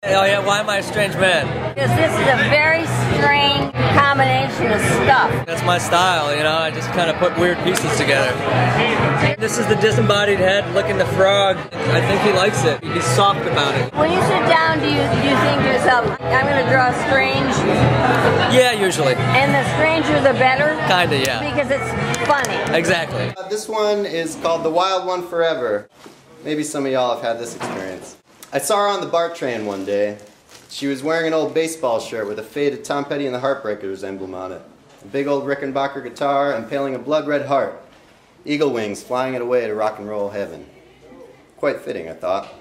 Oh yeah, why am I a strange man? Because this is a very strange combination of stuff. That's my style, you know, I just kind of put weird pieces together. This is the disembodied head licking the frog. I think he likes it. He's soft about it. When you sit down, do you think to yourself, I'm going to draw strange? Yeah, usually. And the stranger the better? Kinda, yeah. Because it's funny. Exactly. This one is called The Wild One Forever. Maybe some of y'all have had this experience. I saw her on the BART train one day. She was wearing an old baseball shirt with a faded Tom Petty and the Heartbreakers emblem on it. A big old Rickenbacker guitar impaling a blood-red heart. Eagle wings flying it away to rock and roll heaven. Quite fitting, I thought.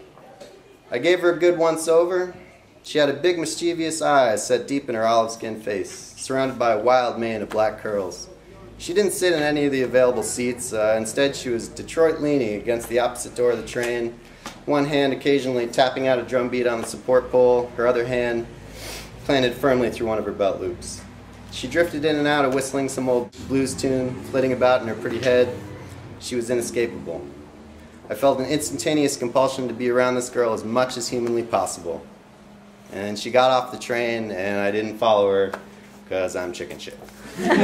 I gave her a good once-over. She had a big mischievous eye set deep in her olive-skinned face, surrounded by a wild mane of black curls. She didn't sit in any of the available seats. Instead, she was Detroit leaning against the opposite door of the train, one hand occasionally tapping out a drum beat on the support pole, her other hand planted firmly through one of her belt loops. She drifted in and out of whistling some old blues tune, flitting about in her pretty head. She was inescapable. I felt an instantaneous compulsion to be around this girl as much as humanly possible. And she got off the train, and I didn't follow her because I'm chicken shit. This is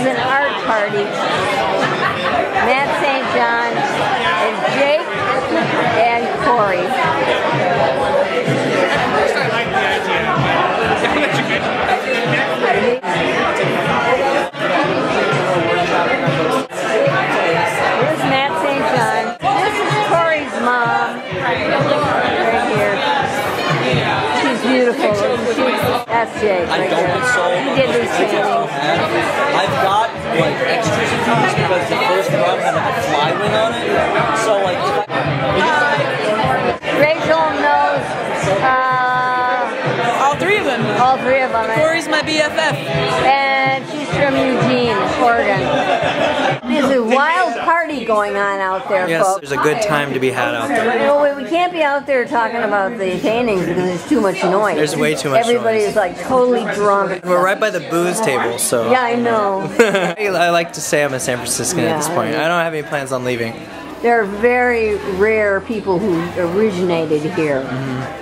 an art party. Matt St. John and Jake and Cory. Here's Matt St. John. This is Cory's mom. Right here. She's beautiful. That's Jake. Right there. He did these paintings. I've got like extras of these because the first run had like a fly wing on it. So like Rachel knows all three of them. all three of them. Cory's my BFF. And she's from Eugene, Oregon. There's a wild party going on out there, yes, folks. there's a good time to be had out there. No, we can't be out there talking about the paintings because there's too much noise. There's way too much Everybody noise. is like totally drunk. We're right by the booze table, so. Yeah, I know. I like to say I'm a San Franciscan at this point. I don't have any plans on leaving. There are very rare people who originated here.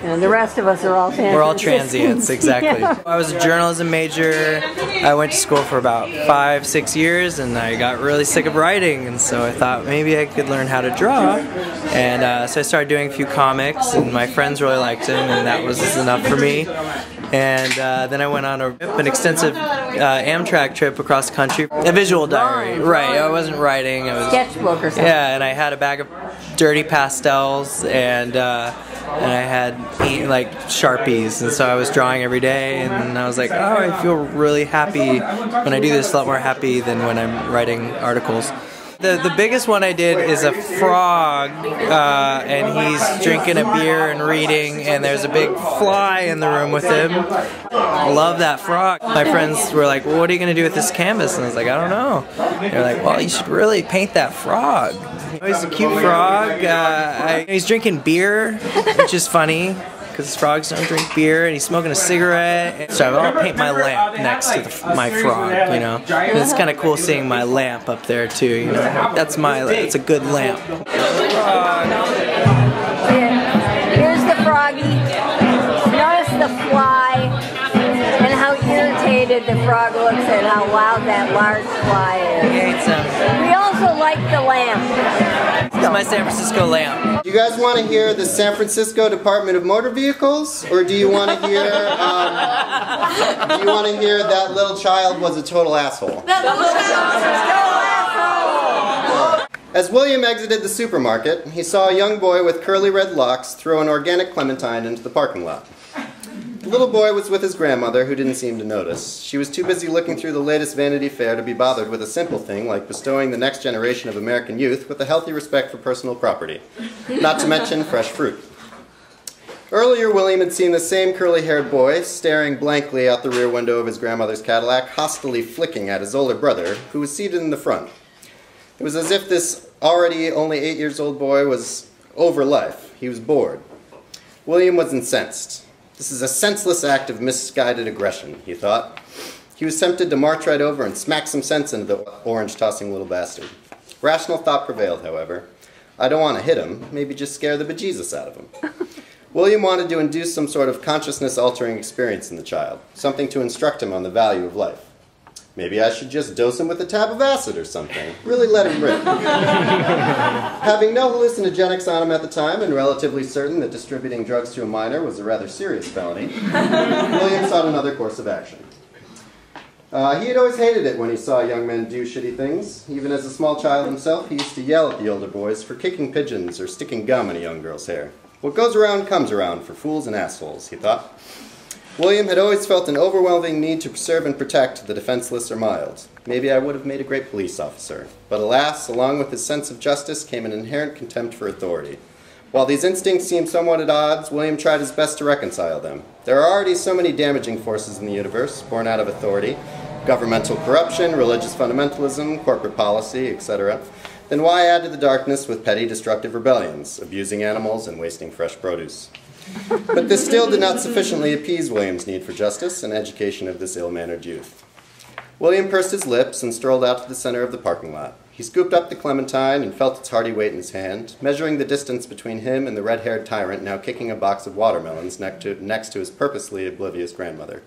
And the rest of us are all San We're all Franciscans. transients, exactly. Yeah. I was a journalism major. I went to school for about 5-6 years, and I got really sick of writing, and so I thought maybe I could learn how to draw. And so I started doing a few comics, and my friends really liked them, and that was enough for me. And then I went on an extensive Amtrak trip across the country. A visual diary, right? I wasn't writing. I was Sketchbook or something. Yeah, and I had a bag of dirty pastels, and I had like Sharpies, and so I was drawing every day, and I was like, oh, I feel really happy when I do this, a lot more happy than when I'm writing articles. The biggest one I did is a frog, and he's drinking a beer and reading, and there's a big fly in the room with him. I love that frog. My friends were like, well, what are you going to do with this canvas? And I was like, I don't know. They're like, well, you should really paint that frog. He's a cute frog. He's drinking beer, which is funny, because frogs don't drink beer, and he's smoking a cigarette. So I'll paint my lamp next to my frog, you know. And it's kind of cool seeing my lamp up there too, you know. That's a good lamp. Here's the froggy. Notice the fly and how irritated the frog looks and how loud that large fly is. He hates him. We also like the lamp. It's my San Francisco lamp. Do you guys want to hear the San Francisco Department of Motor Vehicles, or do you want to hear? That little child was a total asshole? As William exited the supermarket, he saw a young boy with curly red locks throw an organic clementine into the parking lot. The little boy was with his grandmother, who didn't seem to notice. She was too busy looking through the latest Vanity Fair to be bothered with a simple thing like bestowing the next generation of American youth with a healthy respect for personal property, not to mention fresh fruit. Earlier, William had seen the same curly-haired boy staring blankly out the rear window of his grandmother's Cadillac, hostilely flicking at his older brother, who was seated in the front. It was as if this already only 8 years old boy was over life. He was bored. William was incensed. This is a senseless act of misguided aggression, he thought. He was tempted to march right over and smack some sense into the orange-tossing little bastard. Rational thought prevailed, however. I don't want to hit him, maybe just scare the bejesus out of him. William wanted to induce some sort of consciousness-altering experience in the child, something to instruct him on the value of life. Maybe I should just dose him with a tab of acid or something. Really let him rip. Having no hallucinogenics on him at the time, and relatively certain that distributing drugs to a minor was a rather serious felony, William sought another course of action. He had always hated it when he saw young men do shitty things. Even as a small child himself, he used to yell at the older boys for kicking pigeons or sticking gum in a young girl's hair. What goes around comes around for fools and assholes, he thought. William had always felt an overwhelming need to preserve and protect the defenseless or mild. Maybe I would have made a great police officer. But alas, along with his sense of justice came an inherent contempt for authority. While these instincts seemed somewhat at odds, William tried his best to reconcile them. There are already so many damaging forces in the universe, born out of authority, governmental corruption, religious fundamentalism, corporate policy, etc. Then why add to the darkness with petty destructive rebellions, abusing animals and wasting fresh produce? But this still did not sufficiently appease William's need for justice and education of this ill-mannered youth. William pursed his lips and strolled out to the center of the parking lot. He scooped up the clementine and felt its hearty weight in his hand, measuring the distance between him and the red-haired tyrant now kicking a box of watermelons next to his purposely oblivious grandmother.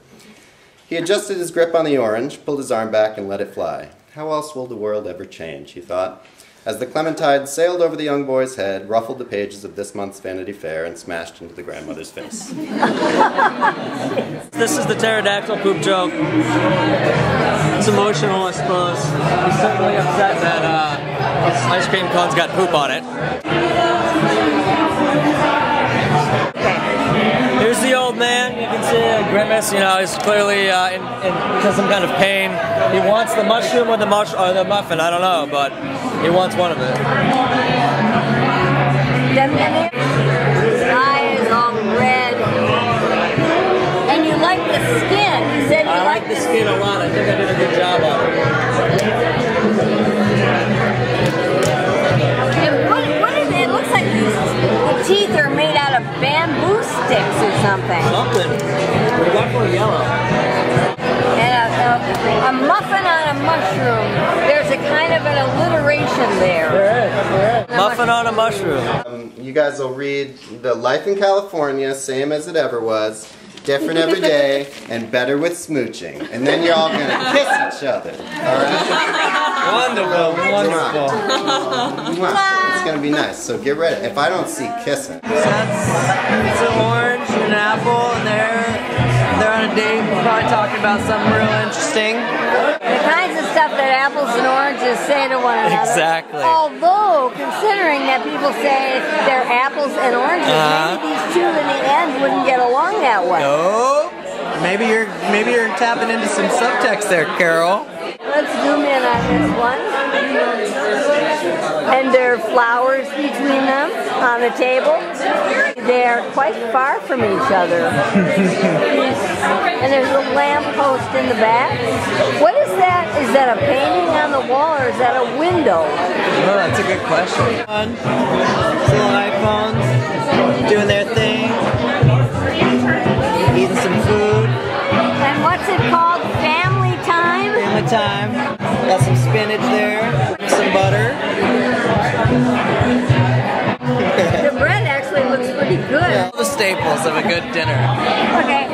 He adjusted his grip on the orange, pulled his arm back, and let it fly. How else will the world ever change, he thought, as the clementine sailed over the young boy's head, ruffled the pages of this month's Vanity Fair, and smashed into the grandmother's face. This is the pterodactyl poop joke. It's emotional, I suppose. He's certainly upset that his ice cream cone's got poop on it. Here's the old man. You can see a grimace. You know, he's clearly in some kind of pain. He wants the mushroom or the muffin. I don't know, but he wants one of it. His eye is all red. And you like the skin. You said you I like the skin a lot. I think I did a good job on it. And what is it? It looks like the teeth are made out of bamboo sticks or something. Something. They're definitely yellow. And a muffin on a mushroom. There's a kind of an alliteration there. There is. Muffin on a mushroom. You guys will read The Life in California, same as it ever was, different every day, and better with smooching. And then you're all going to kiss each other. Alright? Wonderful, wonderful. It's going to be nice, so get ready. If I don't see kissing. It's an orange and an apple, and they're on a date, probably talking about something real interesting. The kinds of stuff that apples and oranges say to one another. Exactly. Although, considering that people say they're apples and oranges, maybe these two in the end wouldn't get along that well. Oh, maybe you're tapping into some subtext there, Carol. Let's zoom in on this one. And there are flowers between them on the table. They are quite far from each other. And there's a lamp post in the back. What is that? Is that a painting on the wall or is that a window? Oh, that's a good question. Little iPhones doing their thing, eating some food. And what's it called? Family time? Family time. Got some spinach there, some butter. The bread actually looks pretty good. All the staples of a good dinner. Okay.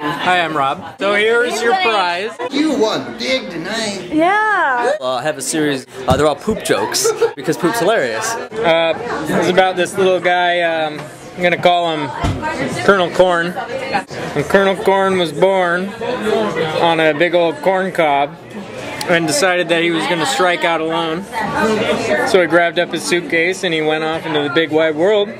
Hi, I'm Rob. So here's your prize. You won big tonight. Yeah. I have a series, they're all poop jokes, because poop's hilarious. It's about this little guy, I'm gonna call him Colonel Corn. And Colonel Corn was born on a big old corn cob and decided that he was gonna strike out alone. So he grabbed up his suitcase and he went off into the big wide world.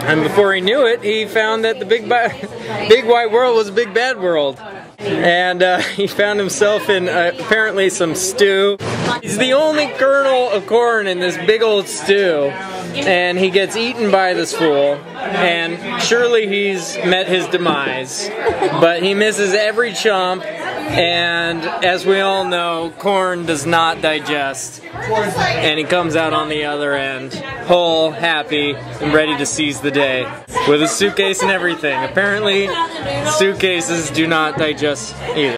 And before he knew it, he found that the big wide world was a big bad world. And he found himself in apparently some stew. He's the only kernel of corn in this big old stew, and he gets eaten by this fool, and surely he's met his demise. But he misses every chomp, and as we all know, corn does not digest. And he comes out on the other end, whole, happy, and ready to seize the day, with a suitcase and everything. Apparently, suitcases do not digest either.